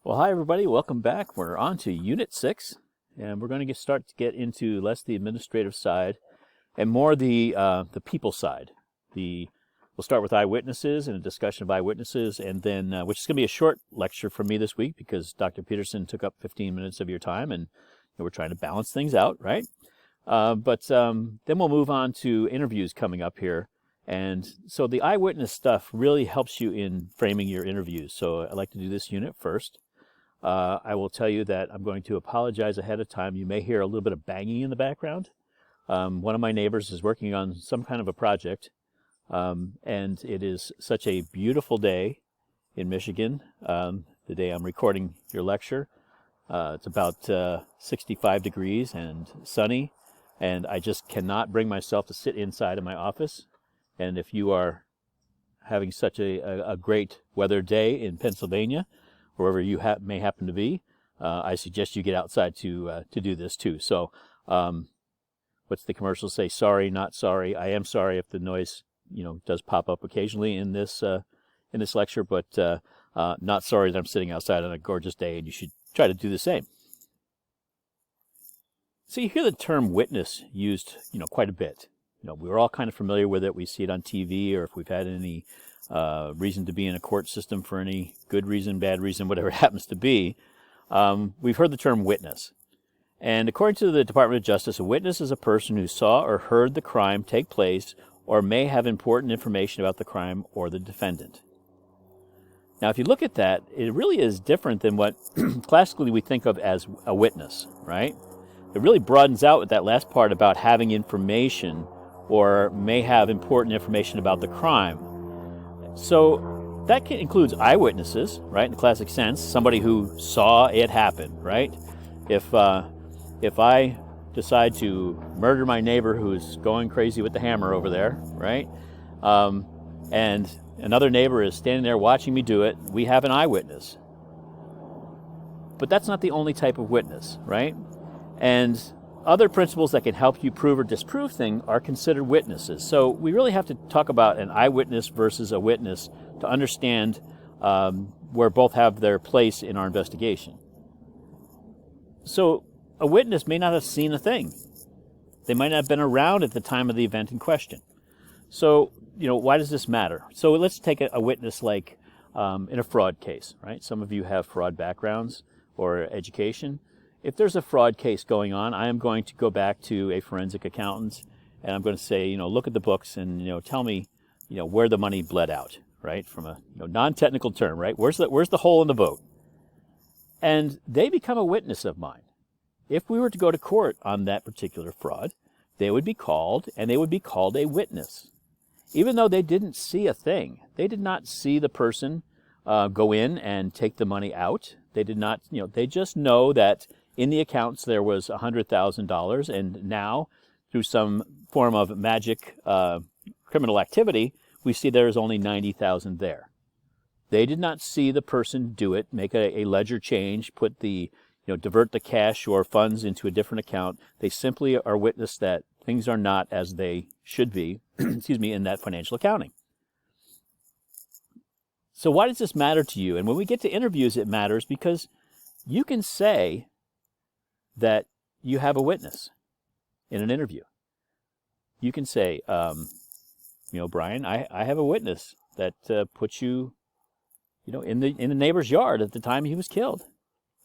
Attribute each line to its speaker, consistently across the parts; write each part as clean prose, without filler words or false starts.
Speaker 1: Well, hi everybody, welcome back. We're on to Unit 6, and we're going to start to get into less the administrative side and more the people side. We'll start with eyewitnesses and a discussion of eyewitnesses, and then, which is going to be a short lecture from me this week because Dr. Peterson took up 15 minutes of your time, and we're trying to balance things out, right? But then we'll move on to interviews coming up here. And so the eyewitness stuff really helps you in framing your interviews. So I'd like to do this unit first. I will tell you that I'm going to apologize ahead of time. You may hear a little bit of banging in the background. One of my neighbors is working on some kind of a project, and it is such a beautiful day in Michigan, the day I'm recording your lecture. It's about 65 degrees and sunny, and I just cannot bring myself to sit inside of my office. And if you are having such a great weather day in Pennsylvania, wherever you may happen to be, I suggest you get outside to do this too. So, what's the commercial say? Sorry, not sorry. I am sorry if the noise, does pop up occasionally in this lecture, but not sorry that I'm sitting outside on a gorgeous day, and you should try to do the same. So you hear the term witness used, quite a bit. We're all kind of familiar with it. We see it on TV, or if we've had any reason to be in a court system for any good reason, bad reason, whatever it happens to be, we've heard the term witness. And according to the Department of Justice, a witness is a person who saw or heard the crime take place or may have important information about the crime or the defendant. Now, if you look at that, it really is different than what classically we think of as a witness, right? It really broadens out with that last part about having information or may have important information about the crime. So that includes eyewitnesses, right, in the classic sense, somebody who saw it happen, right? If I decide to murder my neighbor who's going crazy with the hammer over there, right, and another neighbor is standing there watching me do it, we have an eyewitness. But that's not the only type of witness, right? And other principles that can help you prove or disprove things are considered witnesses. So we really have to talk about an eyewitness versus a witness to understand where both have their place in our investigation. So a witness may not have seen a thing. They might not have been around at the time of the event in question. So, why does this matter? So let's take a witness like in a fraud case, right? Some of you have fraud backgrounds or education. If there's a fraud case going on, I am going to go back to a forensic accountant, and I'm going to say, look at the books and, tell me, where the money bled out, right? From a non-technical term, right? Where's the hole in the boat? And they become a witness of mine. If we were to go to court on that particular fraud, they would be called, and they would be called a witness. Even though they didn't see a thing, they did not see the person go in and take the money out. They did not, they just know that in the accounts there was $100,000, and now, through some form of magic criminal activity, we see there is only $90,000 there. They did not see the person do it, make a ledger change, put the, divert the cash or funds into a different account. They simply are witness that things are not as they should be, in that financial accounting. So why does this matter to you? And when we get to interviews, it matters because you can say that you have a witness in an interview. You can say, Brian, I have a witness that puts you, in the neighbor's yard at the time he was killed.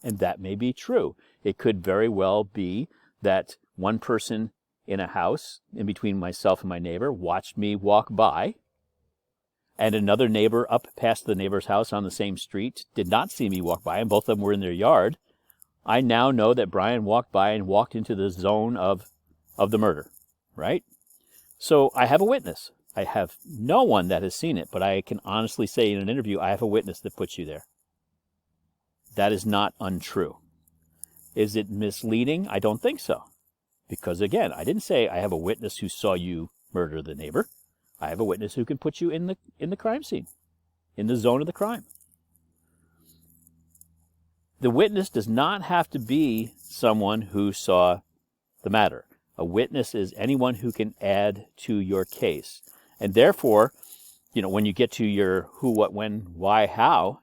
Speaker 1: And that may be true. It could very well be that one person in a house in between myself and my neighbor watched me walk by, and another neighbor up past the neighbor's house on the same street did not see me walk by, and both of them were in their yard. I now know that Brian walked by and walked into the zone of the murder, right? So I have a witness. I have no one that has seen it, but I can honestly say in an interview, I have a witness that puts you there. That is not untrue. Is it misleading? I don't think so. Because again, I didn't say I have a witness who saw you murder the neighbor. I have a witness who can put you in the crime scene, in the zone of the crime. The witness does not have to be someone who saw the matter. A witness is anyone who can add to your case. And therefore, when you get to your who, what, when, why, how,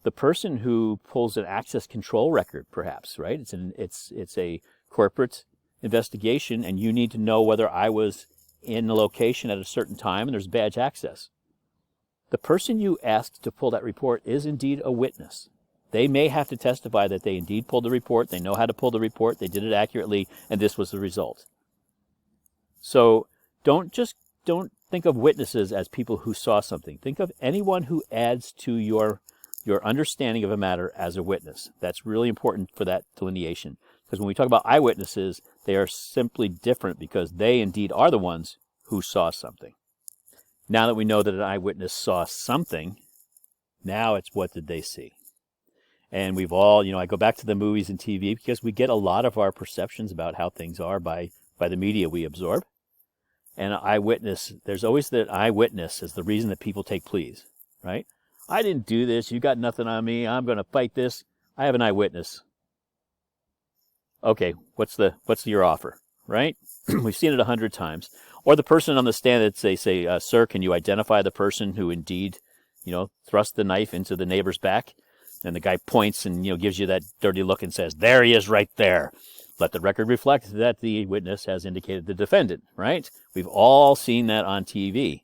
Speaker 1: the person who pulls an access control record, perhaps, right? It's a corporate investigation, and you need to know whether I was in the location at a certain time and there's badge access. The person you asked to pull that report is indeed a witness. They may have to testify that they indeed pulled the report, they know how to pull the report, they did it accurately, and this was the result. So don't think of witnesses as people who saw something. Think of anyone who adds to your understanding of a matter as a witness. That's really important for that delineation. Because when we talk about eyewitnesses, they are simply different because they indeed are the ones who saw something. Now that we know that an eyewitness saw something, now it's what did they see? And we've all, I go back to the movies and TV because we get a lot of our perceptions about how things are by the media we absorb. And an eyewitness, there's always that eyewitness as the reason that people take pleas, right? I didn't do this. You got nothing on me. I'm going to fight this. I have an eyewitness. Okay, what's your offer, right? We've seen it 100 times. Or the person on the stand that say, sir, can you identify the person who indeed, thrust the knife into the neighbor's back? And the guy points and, gives you that dirty look and says, there he is right there. Let the record reflect that the witness has indicated the defendant, right? We've all seen that on TV.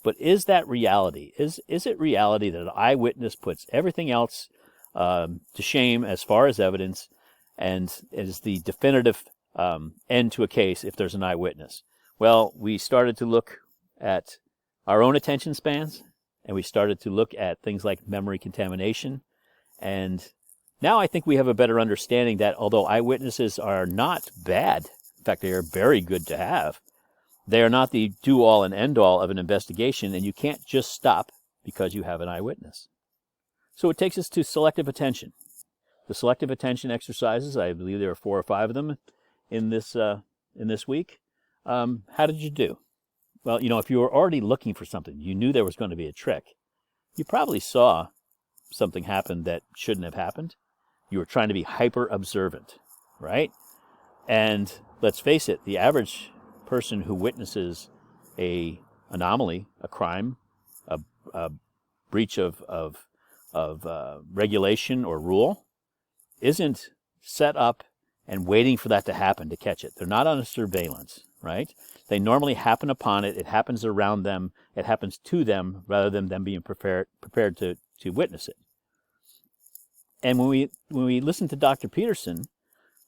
Speaker 1: But is that reality? Is it reality that an eyewitness puts everything else to shame as far as evidence and is the definitive end to a case if there's an eyewitness? Well, we started to look at our own attention spans, and we started to look at things like memory contamination. And now I think we have a better understanding that although eyewitnesses are not bad, in fact, they are very good to have, they are not the do-all and end-all of an investigation, and you can't just stop because you have an eyewitness. So it takes us to selective attention. The selective attention exercises, I believe there are 4 or 5 of them in this week. How did you do? Well, if you were already looking for something, you knew there was going to be a trick. You probably saw something happen that shouldn't have happened. You were trying to be hyper observant, right? And let's face it, the average person who witnesses a anomaly, a crime, a breach of regulation or rule, isn't set up and waiting for that to happen to catch it. They're not on a surveillance, right? They normally happen upon it. It happens around them. It happens to them rather than them being prepared to witness it. And when we listen to Dr. Peterson,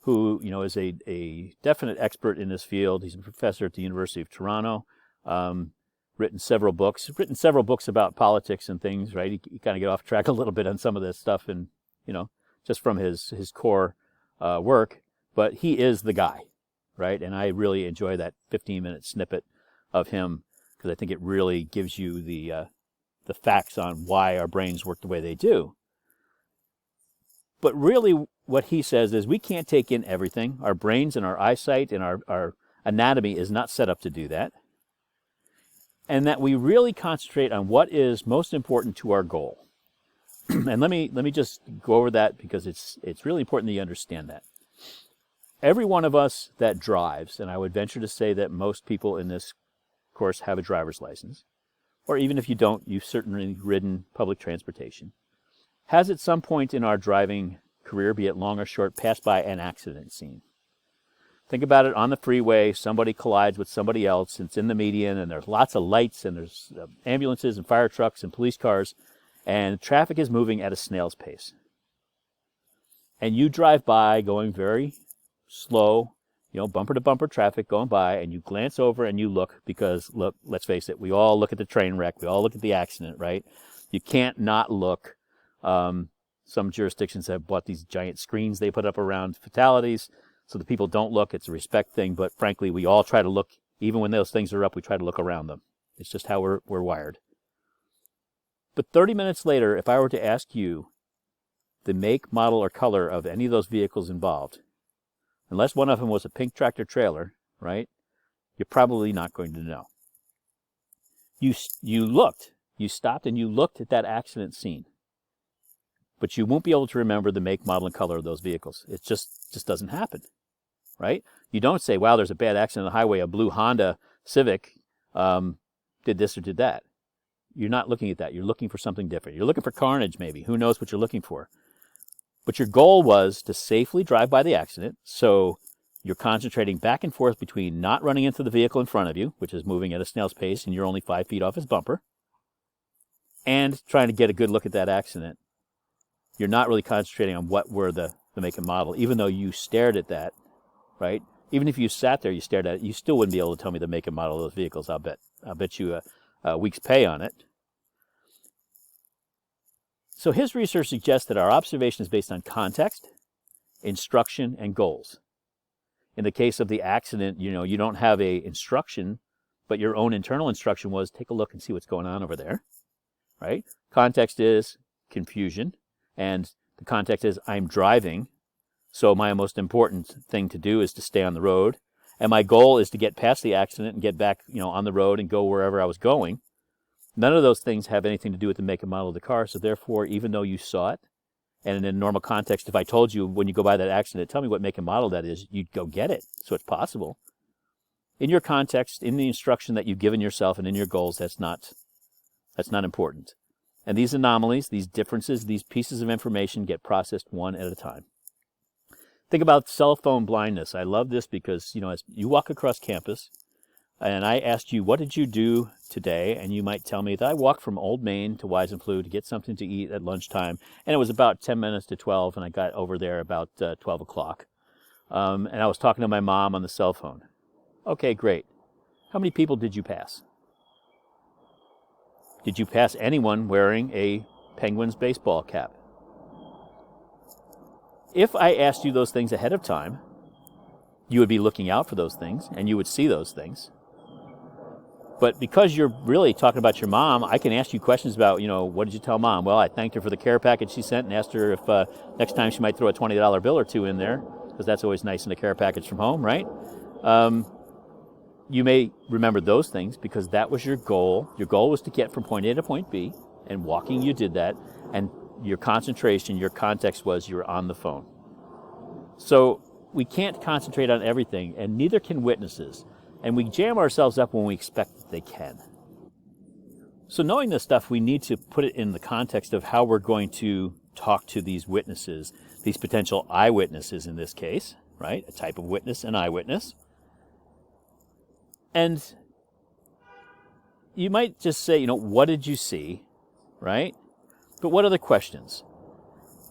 Speaker 1: who is a definite expert in this field, he's a professor at the University of Toronto, written several books about politics and things, right? He kind of get off track a little bit on some of this stuff, and just from his core work, but he is the guy, right? And I really enjoy that 15-minute snippet of him because I think it really gives you the facts on why our brains work the way they do. But really what he says is we can't take in everything. Our brains and our eyesight and our anatomy is not set up to do that. And that we really concentrate on what is most important to our goal. And let me just go over that because it's really important that you understand that. Every one of us that drives, and I would venture to say that most people in this course have a driver's license, or even if you don't, you've certainly ridden public transportation, has at some point in our driving career, be it long or short, passed by an accident scene. Think about it on the freeway, somebody collides with somebody else, and it's in the median, and there's lots of lights, and there's ambulances and fire trucks and police cars, and traffic is moving at a snail's pace. And you drive by going very slow, bumper to bumper traffic going by, and you glance over and you look because, look, let's face it, we all look at the train wreck, we all look at the accident, right? You can't not look. Some jurisdictions have bought these giant screens they put up around fatalities so the people don't look. It's a respect thing, but frankly, we all try to look, even when those things are up, we try to look around them. It's just how we're wired. But 30 minutes later, if I were to ask you the make, model, or color of any of those vehicles involved, unless one of them was a pink tractor trailer, right, you're probably not going to know. You stopped and you looked at that accident scene, but you won't be able to remember the make, model, and color of those vehicles. It just doesn't happen, right? You don't say, wow, there's a bad accident on the highway, a blue Honda Civic did this or did that. You're not looking at that. You're looking for something different. You're looking for carnage, maybe. Who knows what you're looking for? But your goal was to safely drive by the accident, so you're concentrating back and forth between not running into the vehicle in front of you, which is moving at a snail's pace and you're only 5 feet off his bumper, and trying to get a good look at that accident. You're not really concentrating on what were the make and model, even though you stared at that, right? Even if you sat there, you stared at it, you still wouldn't be able to tell me the make and model of those vehicles, I'll bet you a week's pay on it. So his research suggests that our observation is based on context, instruction, and goals. In the case of the accident, you don't have a instruction, but your own internal instruction was take a look and see what's going on over there, right? Context is confusion, and the context is I'm driving, so my most important thing to do is to stay on the road, and my goal is to get past the accident and get back, on the road and go wherever I was going. None of those things have anything to do with the make and model of the car, so therefore, even though you saw it, and in a normal context, if I told you when you go by that accident, tell me what make and model that is, you'd go get it, so it's possible. In your context, in the instruction that you've given yourself and in your goals, that's not important. And these anomalies, these differences, these pieces of information get processed one at a time. Think about cell phone blindness. I love this because, as you walk across campus, and I asked you, what did you do today? And you might tell me that I walked from Old Main to Weisenfluh to get something to eat at lunchtime. And it was about 10 minutes to 12, and I got over there about 12 o'clock. And I was talking to my mom on the cell phone. Okay, great. How many people did you pass? Did you pass anyone wearing a Penguins baseball cap? If I asked you those things ahead of time, you would be looking out for those things, and you would see those things. But because you're really talking about your mom, I can ask you questions about, what did you tell mom? Well, I thanked her for the care package she sent and asked her if next time she might throw a $20 bill or two in there, because that's always nice in a care package from home, right? You may remember those things because that was your goal. Your goal was to get from point A to point B, and walking you did that, and your concentration, your context was you were on the phone. So we can't concentrate on everything, and neither can witnesses. And we jam ourselves up when we expect that they can. So knowing this stuff, we need to put it in the context of how we're going to talk to these witnesses, these potential eyewitnesses in this case, right? A type of witness, an eyewitness. And you might just say, what did you see, right? But what are the questions?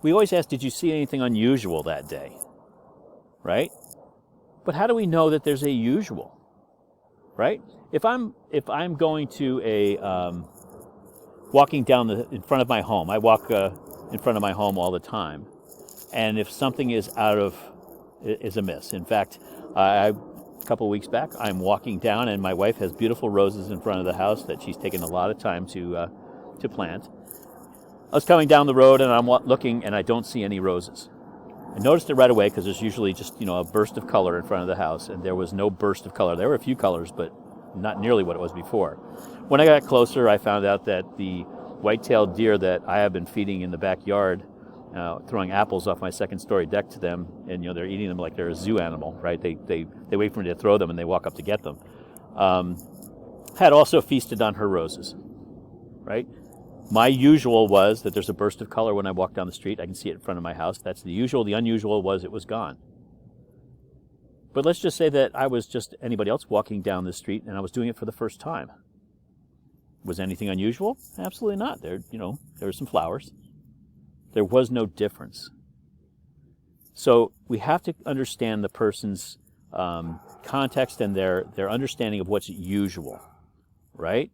Speaker 1: We always ask, did you see anything unusual that day, right? But how do we know that there's a usual? Right? If I'm going to walking down in front of my home, I walk in front of my home all the time, and if something is amiss. In fact, a couple of weeks back, I'm walking down, and my wife has beautiful roses in front of the house that she's taken a lot of time to plant. I was coming down the road, and I'm looking, and I don't see any roses. I noticed it right away because there's usually just, a burst of color in front of the house, and there was no burst of color. There were a few colors, but not nearly what it was before. When I got closer, I found out that the white-tailed deer that I have been feeding in the backyard, throwing apples off my second-story deck to them, and they're eating them like they're a zoo animal, right? They wait for me to throw them, and they walk up to get them. Had also feasted on her roses, right? My usual was that there's a burst of color when I walk down the street. I can see it in front of my house. That's the usual. The unusual was it was gone. But let's just say that I was just anybody else walking down the street, and I was doing it for the first time. Was anything unusual? Absolutely not. There were some flowers. There was no difference. So we have to understand the person's context and their understanding of what's usual, right?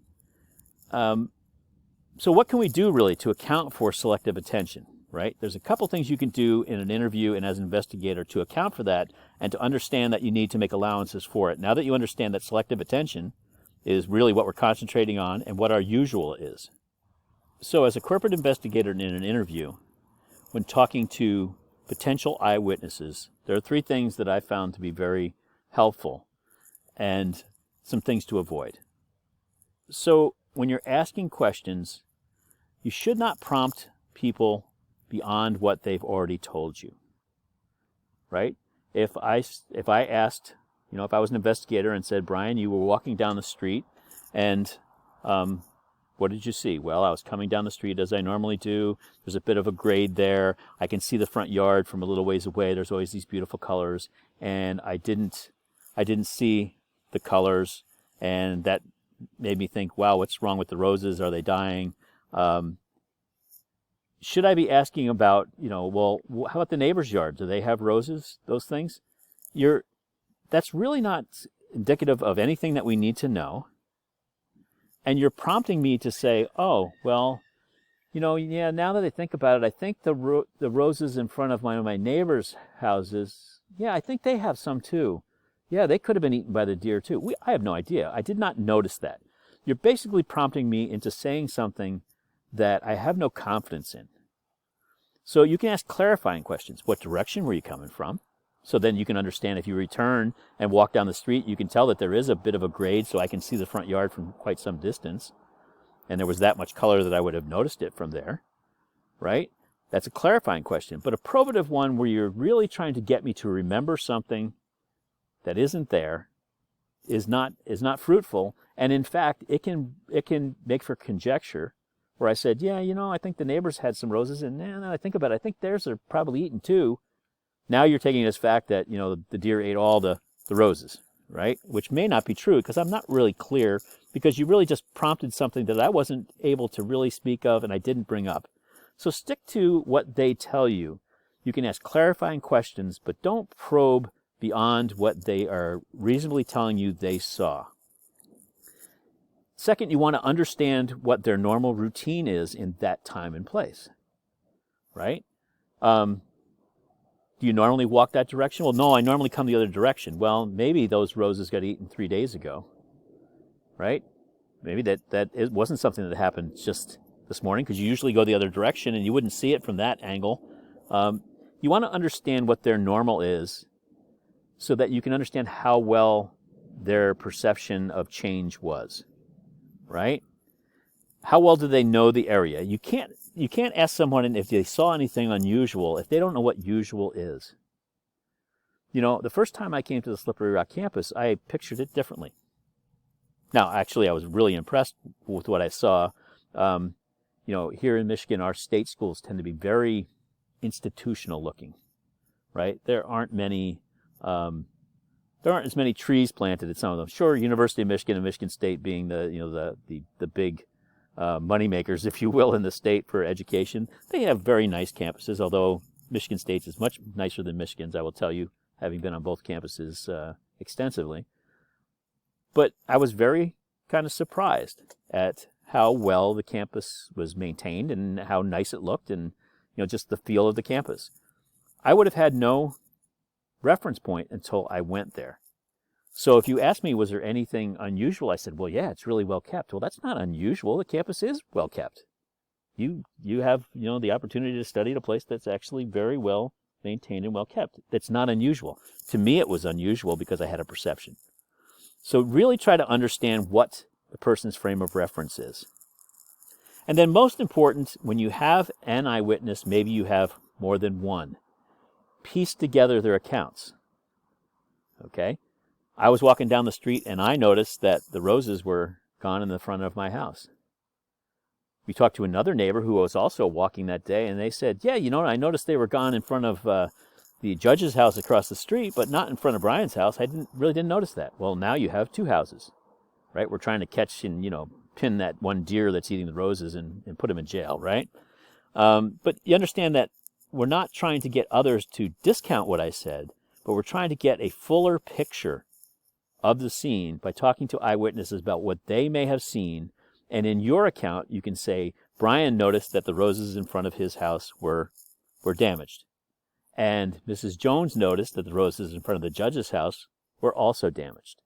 Speaker 1: So what can we do really to account for selective attention, right? There's a couple things you can do in an interview and as an investigator to account for that and to understand that you need to make allowances for it. Now that you understand that selective attention is really what we're concentrating on and what our usual is. So as a corporate investigator in an interview, when talking to potential eyewitnesses, there are 3 things that I found to be very helpful and some things to avoid. So when you're asking questions, you should not prompt people beyond what they've already told you, right? If I asked, if I was an investigator and said, Brian, you were walking down the street and What did you see? Well, I was coming down the street as I normally do. There's a bit of a grade there. I can see the front yard from a little ways away. There's always these beautiful colors, and I didn't see the colors, and that made me think, wow, what's wrong with the roses? Are they dying? Should I be asking about, well, how about the neighbor's yard? Do they have roses? Those things? That's really not indicative of anything that we need to know. And you're prompting me to say, oh, well, yeah, now that I think about it, I think the roses in front of my neighbor's houses, yeah, I think they have some too. Yeah, they could have been eaten by the deer too. I have no idea. I did not notice that. You're basically prompting me into saying something that I have no confidence in. So you can ask clarifying questions. What direction were you coming from? So then you can understand if you return and walk down the street, you can tell that there is a bit of a grade, so I can see the front yard from quite some distance. And there was that much color that I would have noticed it from there, right? That's a clarifying question. But a probative one where you're really trying to get me to remember something that isn't there is not fruitful. And in fact, it can make for conjecture, where I said, yeah, I think the neighbors had some roses, and now I think about it, I think theirs are probably eaten too. Now you're taking it as fact that, the deer ate all the roses, right? Which may not be true, because I'm not really clear, because you really just prompted something that I wasn't able to really speak of and I didn't bring up. So stick to what they tell you. You can ask clarifying questions, but don't probe beyond what they are reasonably telling you they saw. Second, you want to understand what their normal routine is in that time and place, right? Do you normally walk that direction? Well, no, I normally come the other direction. Well, maybe those roses got eaten 3 days ago, right? Maybe that it wasn't something that happened just this morning, because you usually go the other direction and you wouldn't see it from that angle. You want to understand what their normal is so that you can understand how well their perception of change was, right? How well do they know the area? You can't ask someone if they saw anything unusual if they don't know what usual is. The first time I came to the Slippery Rock campus, I pictured it differently. Now, actually, I was really impressed with what I saw. Here in Michigan, our state schools tend to be very institutional looking, right? There aren't as many trees planted at some of them. Sure, University of Michigan and Michigan State being the big money makers, if you will, in the state for education. They have very nice campuses, although Michigan State is much nicer than Michigan's, I will tell you, having been on both campuses extensively. But I was very kind of surprised at how well the campus was maintained and how nice it looked, and just the feel of the campus. I would have had no reference point until I went there. So if you ask me, was there anything unusual? I said, well, yeah, it's really well kept. Well, that's not unusual. The campus is well kept. You have, the opportunity to study at a place that's actually very well maintained and well kept. That's not unusual. To me, it was unusual because I had a perception. So really try to understand what the person's frame of reference is. And then most important, when you have an eyewitness, maybe you have more than one, piece together their accounts. Okay? I was walking down the street and I noticed that the roses were gone in the front of my house. We talked to another neighbor who was also walking that day, and they said, yeah, I noticed they were gone in front of the judge's house across the street, but not in front of Brian's house. I really didn't notice that. Well, now you have two houses, right? We're trying to catch and, pin that one deer that's eating the roses and put him in jail, right? But you understand that we're not trying to get others to discount what I said, but we're trying to get a fuller picture of the scene by talking to eyewitnesses about what they may have seen. And in your account, you can say, Brian noticed that the roses in front of his house were damaged. And Mrs. Jones noticed that the roses in front of the judge's house were also damaged.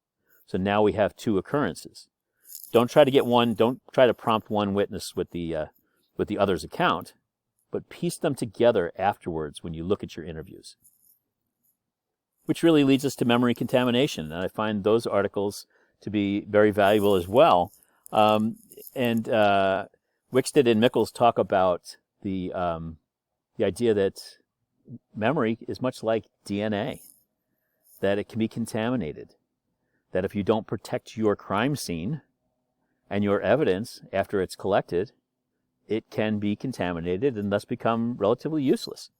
Speaker 1: So now we have two occurrences. Don't try to prompt one witness with the other's account, but piece them together afterwards when you look at your interviews. Which really leads us to memory contamination, and I find those articles to be very valuable as well. And Wickstead and Mickles talk about the idea that memory is much like DNA, that it can be contaminated, that if you don't protect your crime scene, And your evidence, after it's collected, it can be contaminated and thus become relatively useless.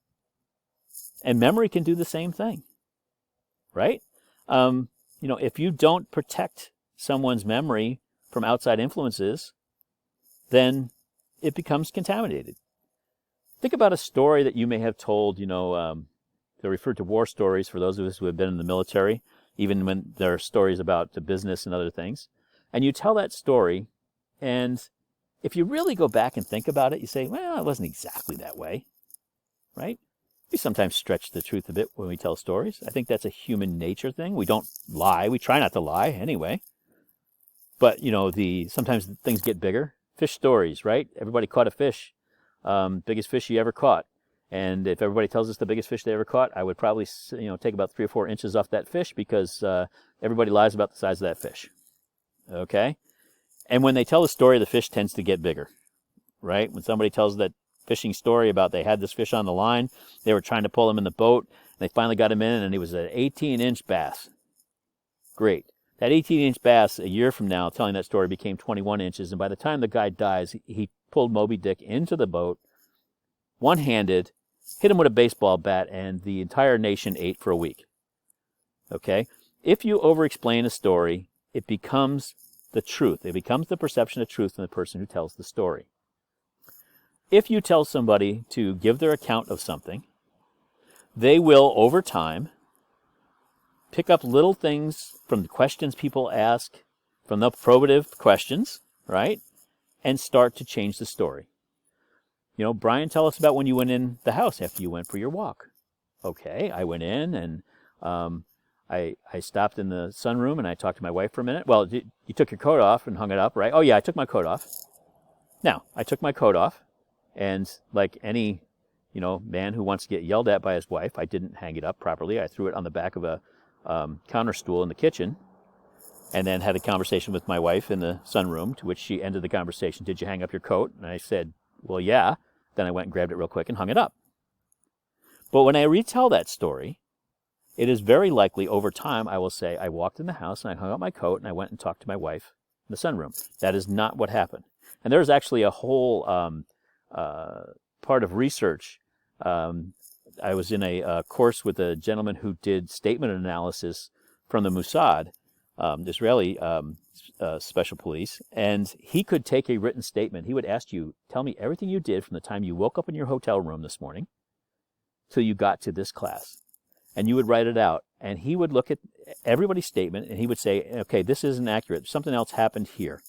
Speaker 1: And memory can do the same thing, right? If you don't protect someone's memory from outside influences, then it becomes contaminated. Think about a story that you may have told, they're referred to war stories for those of us who have been in the military, even when there are stories about the business and other things. And you tell that story, and if you really go back and think about it, you say, well, it wasn't exactly that way, right? We sometimes stretch the truth a bit when we tell stories. I think that's a human nature thing. We don't lie. We try not to lie anyway. But, sometimes things get bigger. Fish stories, right? Everybody caught a fish, biggest fish you ever caught. And if everybody tells us the biggest fish they ever caught, I would probably, take about 3 or 4 inches off that fish because everybody lies about the size of that fish. Okay? And when they tell the story, the fish tends to get bigger, right? When somebody tells that fishing story about they had this fish on the line, they were trying to pull him in the boat, and they finally got him in, and he was an 18-inch bass. Great. That 18-inch bass, a year from now, telling that story, became 21 inches, and by the time the guy dies, he pulled Moby Dick into the boat, one-handed, hit him with a baseball bat, and the entire nation ate for a week. Okay? If you over-explain a story, it becomes the truth. It becomes the perception of truth in the person who tells the story. If you tell somebody to give their account of something, they will, over time, pick up little things from the questions people ask, from the probative questions, right? And start to change the story. Brian, tell us about when you went in the house after you went for your walk. Okay, I went in and I stopped in the sunroom and I talked to my wife for a minute. Well, you took your coat off and hung it up, right? Oh yeah, I took my coat off. Now, I took my coat off, and like any, man who wants to get yelled at by his wife, I didn't hang it up properly. I threw it on the back of a counter stool in the kitchen, and then had a conversation with my wife in the sunroom, to which she ended the conversation, "Did you hang up your coat?" And I said, "Well, yeah." Then I went and grabbed it real quick and hung it up. But when I retell that story, it is very likely over time I will say, I walked in the house and I hung up my coat and I went and talked to my wife in the sunroom. That is not what happened. And there's actually a whole part of research. I was in a course with a gentleman who did statement analysis from the Mossad, Israeli special police, and he could take a written statement. He would ask you, tell me everything you did from the time you woke up in your hotel room this morning till you got to this class. And you would write it out, and he would look at everybody's statement, and he would say, okay, this isn't accurate. Something else happened here.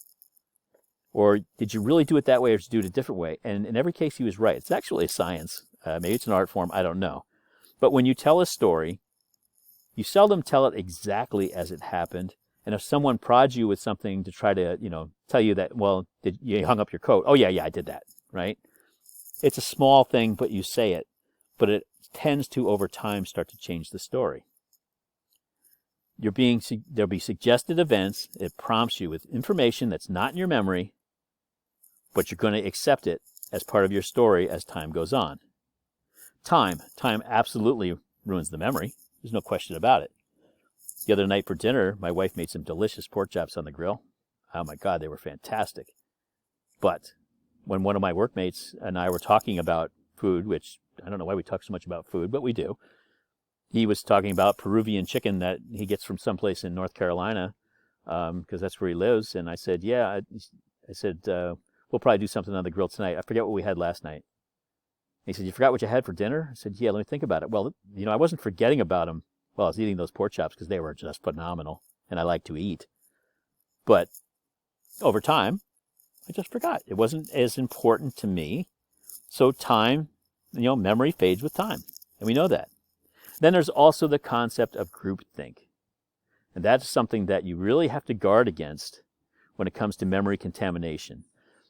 Speaker 1: Or did you really do it that way, or did you do it a different way? And in every case, he was right. It's actually a science. Maybe it's an art form. I don't know. But when you tell a story, you seldom tell it exactly as it happened. And if someone prods you with something to try to, tell you that, well, did you hung up your coat? Oh, yeah, I did that, right? It's a small thing, but you say it. But it tends to, over time, start to change the story. There'll be suggested events. It prompts you with information that's not in your memory, but you're going to accept it as part of your story as time goes on. Time absolutely ruins the memory. There's no question about it. The other night for dinner, my wife made some delicious pork chops on the grill. Oh my God, they were fantastic. But when one of my workmates and I were talking about food, which I don't know why we talk so much about food, but we do. He was talking about Peruvian chicken that he gets from someplace in North Carolina, because that's where he lives. And I said, yeah, we'll probably do something on the grill tonight. I forget what we had last night. He said, you forgot what you had for dinner? I said, yeah, let me think about it. Well, I wasn't forgetting about them while I was eating those pork chops, because they were just phenomenal, and I like to eat. But over time, I just forgot. It wasn't as important to me. So time, memory fades with time, and we know that. Then there's also the concept of groupthink. And that's something that you really have to guard against when it comes to memory contamination.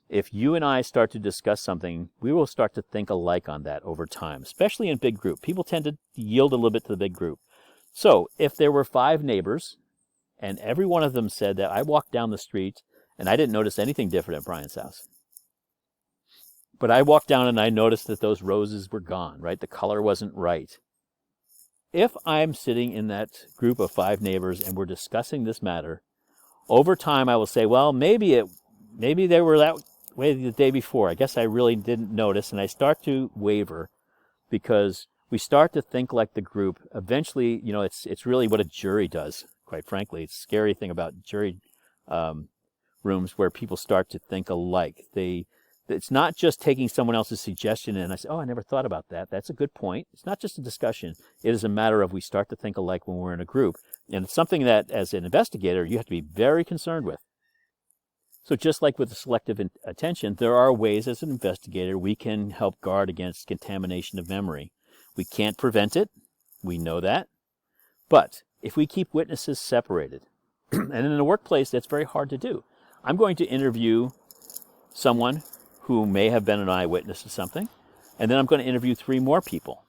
Speaker 1: If you and I start to discuss something, we will start to think alike on that over time, especially in big group. People tend to yield a little bit to the big group. So if there were 5 neighbors, and every one of them said that I walked down the street and I didn't notice anything different at Brian's house. But I walked down and I noticed that those roses were gone, right? The color wasn't right. If I'm sitting in that group of 5 neighbors and we're discussing this matter, over time I will say, well, maybe it maybe they were that way the day before. I guess I really didn't notice, and I start to waver because we start to think like the group. Eventually, it's really what a jury does, quite frankly. It's a scary thing about jury rooms where people start to think alike. It's not just taking someone else's suggestion and I say, oh, I never thought about that. That's a good point. It's not just a discussion. It is a matter of we start to think alike when we're in a group. And it's something that, as an investigator, you have to be very concerned with. So just like with the selective attention, there are ways as an investigator we can help guard against contamination of memory. We can't prevent it. We know that. But if we keep witnesses separated, and in a workplace, that's very hard to do. I'm going to interview someone who may have been an eyewitness to something, and then I'm going to interview 3 more people.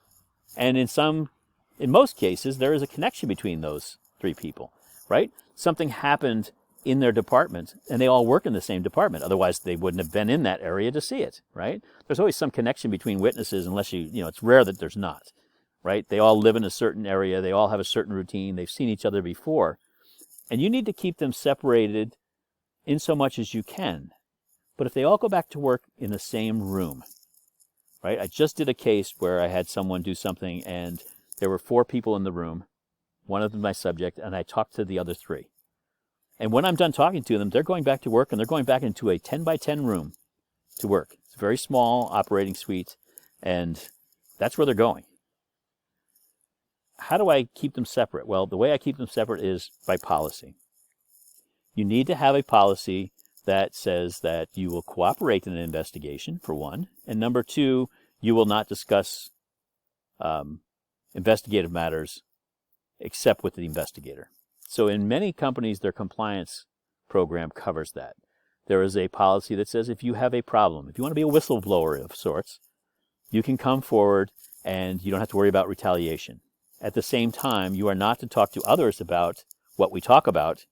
Speaker 1: And in most cases, there is a connection between those 3 people, right? Something happened in their department, and they all work in the same department. Otherwise, they wouldn't have been in that area to see it, right? There's always some connection between witnesses, unless it's rare that there's not, right? They all live in a certain area. They all have a certain routine. They've seen each other before. And you need to keep them separated in so much as you can. But if they all go back to work in the same room, right? I just did a case where I had someone do something, and there were 4 people in the room, one of them my subject, and I talked to the other 3. And when I'm done talking to them, they're going back to work, and they're going back into a 10 by 10 room to work. It's a very small operating suite, and that's where they're going. How do I keep them separate? Well, the way I keep them separate is by policy. You need to have a policy that says that you will cooperate in an investigation, for one, and number 2, you will not discuss investigative matters except with the investigator. So in many companies, their compliance program covers that. There is a policy that says if you have a problem, if you want to be a whistleblower of sorts, you can come forward and you don't have to worry about retaliation. At the same time, you are not to talk to others about what we talk about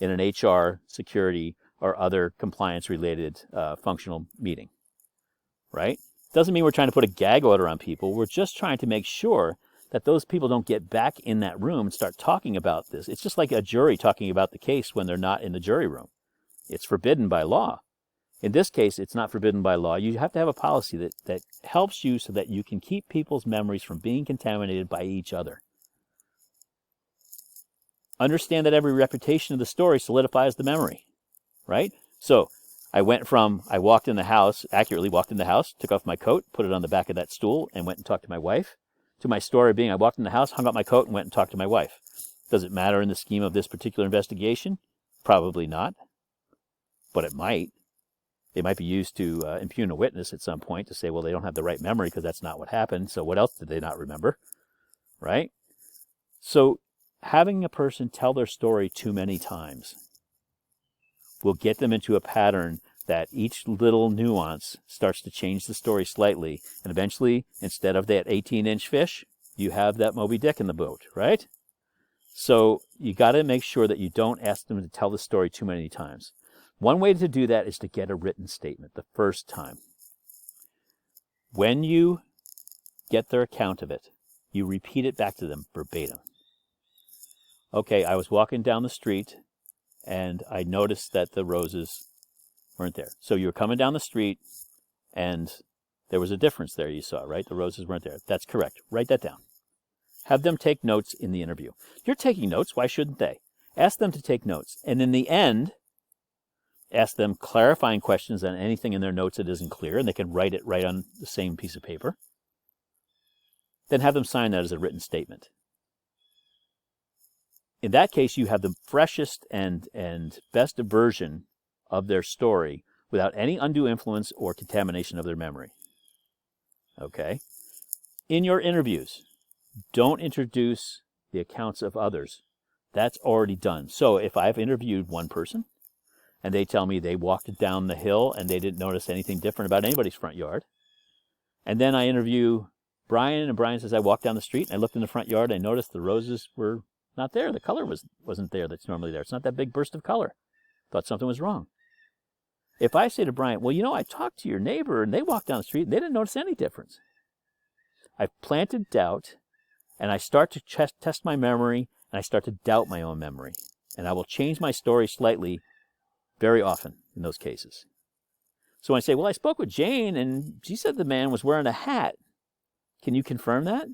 Speaker 1: in an HR, security, or other compliance-related functional meeting, right? Doesn't mean we're trying to put a gag order on people. We're just trying to make sure that those people don't get back in that room and start talking about this. It's just like a jury talking about the case when they're not in the jury room. It's forbidden by law. In this case, it's not forbidden by law. You have to have a policy that helps you so that you can keep people's memories from being contaminated by each other. Understand that every repetition of the story solidifies the memory. Right? So I walked in the house, accurately walked in the house, took off my coat, put it on the back of that stool, and went and talked to my wife. To my story being, I walked in the house, hung up my coat, and went and talked to my wife. Does it matter in the scheme of this particular investigation? Probably not. But it might. It might be used to impugn a witness at some point to say, well, they don't have the right memory because that's not what happened. So what else did they not remember? Right? So having a person tell their story too many times will get them into a pattern that each little nuance starts to change the story slightly. And eventually, instead of that 18-inch fish, you have that Moby Dick in the boat, right? So you got to make sure that you don't ask them to tell the story too many times. One way to do that is to get a written statement the first time. When you get their account of it, you repeat it back to them verbatim. Okay, I was walking down the street, and I noticed that the roses weren't there. So you were coming down the street, and there was a difference there you saw, right? The roses weren't there. That's correct. Write that down. Have them take notes in the interview. You're taking notes. Why shouldn't they? Ask them to take notes. And in the end, ask them clarifying questions on anything in their notes that isn't clear, and they can write it right on the same piece of paper. Then have them sign that as a written statement. In that case, you have the freshest and best version of their story without any undue influence or contamination of their memory. Okay? In your interviews, don't introduce the accounts of others. That's already done. So if I've interviewed one person and they tell me they walked down the hill and they didn't notice anything different about anybody's front yard, and then I interview Brian, and Brian says I walked down the street and I looked in the front yard and I noticed the roses were not there. The color wasn't there that's normally there. It's not that big burst of color. Thought something was wrong. If I say to Brian, well, I talked to your neighbor and they walked down the street and they didn't notice any difference. I've planted doubt, and I start to test my memory, and I start to doubt my own memory. And I will change my story slightly very often in those cases. So when I say, well, I spoke with Jane and she said the man was wearing a hat. Can you confirm that?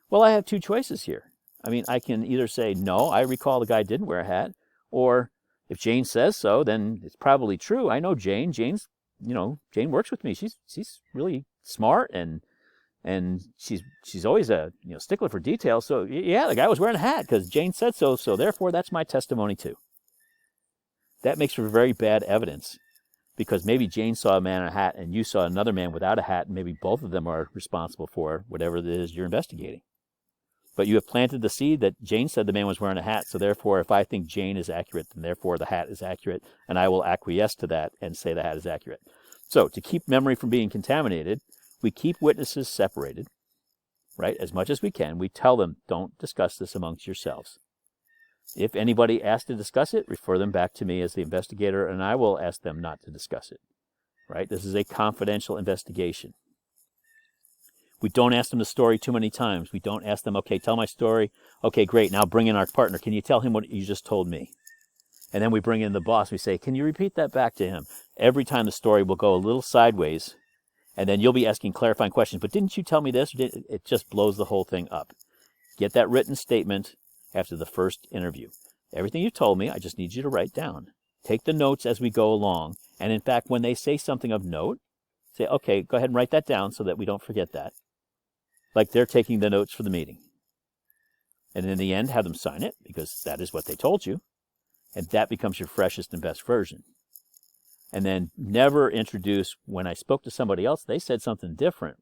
Speaker 1: Well, I have two choices here. I mean, I can either say, no, I recall the guy didn't wear a hat, or if Jane says so, then it's probably true. I know Jane. Jane works with me. She's really smart and she's always a stickler for detail. So yeah, the guy was wearing a hat because Jane said so. So therefore, that's my testimony too. That makes for very bad evidence, because maybe Jane saw a man in a hat and you saw another man without a hat, and maybe both of them are responsible for whatever it is you're investigating. But you have planted the seed that Jane said the man was wearing a hat, so therefore if I think Jane is accurate, then therefore the hat is accurate, and I will acquiesce to that and say the hat is accurate. So to keep memory from being contaminated, we keep witnesses separated, right, as much as we can. We tell them, don't discuss this amongst yourselves. If anybody asks to discuss it, refer them back to me as the investigator, and I will ask them not to discuss it, right? This is a confidential investigation. We don't ask them the story too many times. We don't ask them, okay, tell my story. Okay, great, now bring in our partner. Can you tell him what you just told me? And then we bring in the boss. We say, can you repeat that back to him? Every time the story will go a little sideways, and then you'll be asking clarifying questions. But didn't you tell me this? It just blows the whole thing up. Get that written statement after the first interview. Everything you told me, I just need you to write down. Take the notes as we go along. And in fact, when they say something of note, say, okay, go ahead and write that down so that we don't forget that. Like they're taking the notes for the meeting. And in the end, have them sign it, because that is what they told you. And that becomes your freshest and best version. And then never introduce, when I spoke to somebody else, they said something different.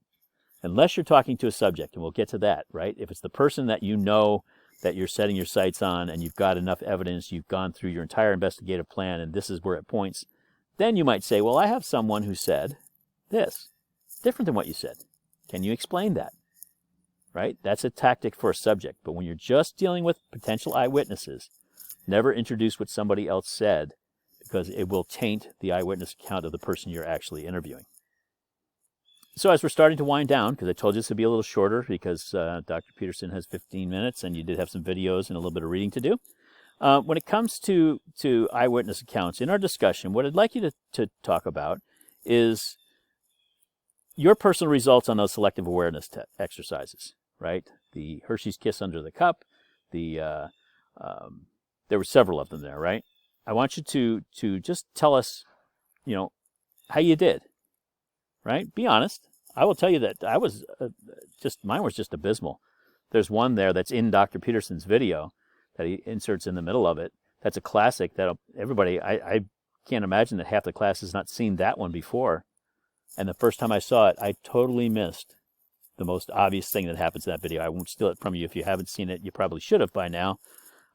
Speaker 1: Unless you're talking to a subject, and we'll get to that, right? If it's the person that you know that you're setting your sights on and you've got enough evidence, you've gone through your entire investigative plan, and this is where it points, then you might say, well, I have someone who said this, different than what you said. Can you explain that? Right? That's a tactic for a subject. But when you're just dealing with potential eyewitnesses, never introduce what somebody else said, because it will taint the eyewitness account of the person you're actually interviewing. So as we're starting to wind down, because I told you this would be a little shorter because Dr. Peterson has 15 minutes and you did have some videos and a little bit of reading to do. When it comes to eyewitness accounts, in our discussion, what I'd like you to talk about is your personal results on those selective awareness exercises, right? The Hershey's Kiss under the cup, there were several of them there, right? I want you to just tell us, how you did, right? Be honest. I will tell you that I was mine was just abysmal. There's one there that's in Dr. Peterson's video that he inserts in the middle of it. That's a classic that everybody, I can't imagine that half the class has not seen that one before. And the first time I saw it, I totally missed the most obvious thing that happens in that video. I won't steal it from you. If you haven't seen it, you probably should have by now.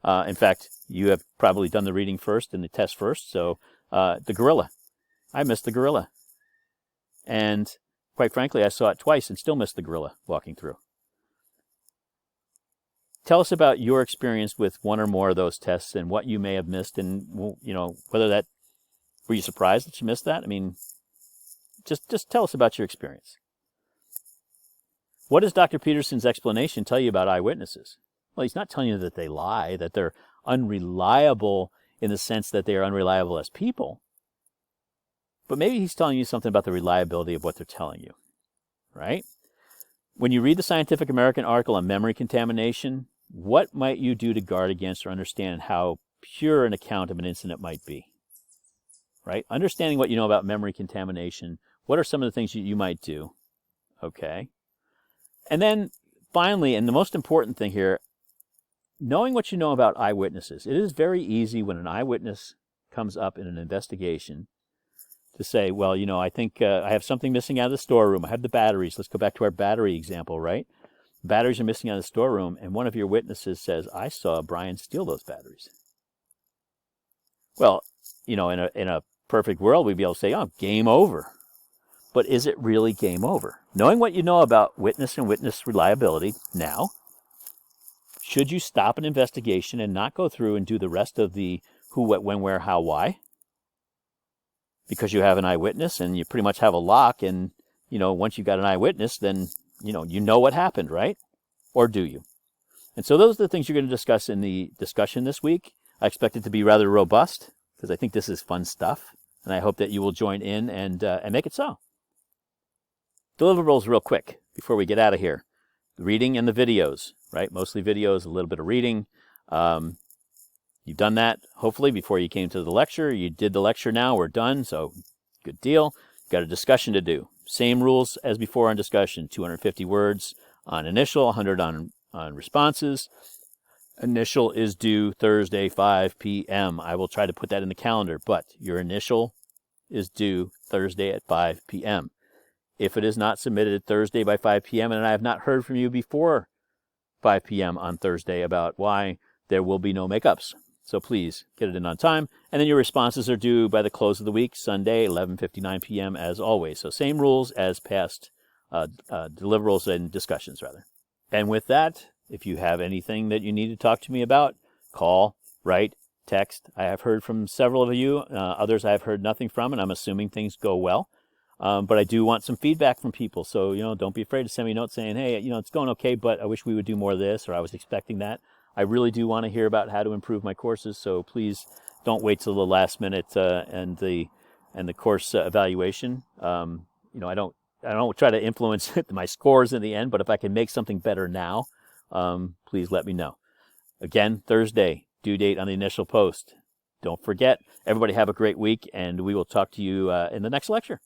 Speaker 1: In fact, you have probably done the reading first and the test first. So the gorilla. I missed the gorilla. And quite frankly, I saw it twice and still missed the gorilla walking through. Tell us about your experience with one or more of those tests and what you may have missed, and whether that, were you surprised that you missed that? I mean, just tell us about your experience. What does Dr. Peterson's explanation tell you about eyewitnesses? Well, he's not telling you that they lie, that they're unreliable in the sense that they are unreliable as people. But maybe he's telling you something about the reliability of what they're telling you, right? When you read the Scientific American article on memory contamination, what might you do to guard against or understand how pure an account of an incident might be, right? Understanding what you know about memory contamination, what are some of the things you might do, okay? And then finally, and the most important thing here, knowing what you know about eyewitnesses. It is very easy when an eyewitness comes up in an investigation to say, well, I think I have something missing out of the storeroom. I have the batteries. Let's go back to our battery example, right? Batteries are missing out of the storeroom, and one of your witnesses says, I saw Brian steal those batteries. Well, in a perfect world, we'd be able to say, oh, game over. But is it really game over? Knowing what you know about witness and witness reliability now, should you stop an investigation and not go through and do the rest of the who, what, when, where, how, why? Because you have an eyewitness and you pretty much have a lock, and, once you've got an eyewitness, then, you know what happened, right? Or do you? And so those are the things you're going to discuss in the discussion this week. I expect it to be rather robust, because I think this is fun stuff, and I hope that you will join in and make it so. Deliverables real quick before we get out of here. The reading and the videos, right? Mostly videos, a little bit of reading. You've done that, hopefully, before you came to the lecture. You did the lecture now. We're done, so good deal. Got a discussion to do. Same rules as before on discussion. 250 words on initial, 100 on responses. Initial is due Thursday, 5 p.m. I will try to put that in the calendar, but your initial is due Thursday at 5 p.m. If it is not submitted Thursday by 5 p.m. and I have not heard from you before 5 p.m. on Thursday about why, there will be no makeups. So please get it in on time. And then your responses are due by the close of the week, Sunday, 11:59 p.m. as always. So same rules as past deliverables and discussions, rather. And with that, if you have anything that you need to talk to me about, call, write, text. I have heard from several of you. Others I have heard nothing from, and I'm assuming things go well. But I do want some feedback from people. So, don't be afraid to send me notes saying, hey, it's going okay, but I wish we would do more of this, or I was expecting that. I really do want to hear about how to improve my courses. So please don't wait till the last minute and the course evaluation. I don't try to influence my scores in the end, but if I can make something better now, please let me know. Again, Thursday, due date on the initial post. Don't forget. Everybody have a great week, and we will talk to you in the next lecture.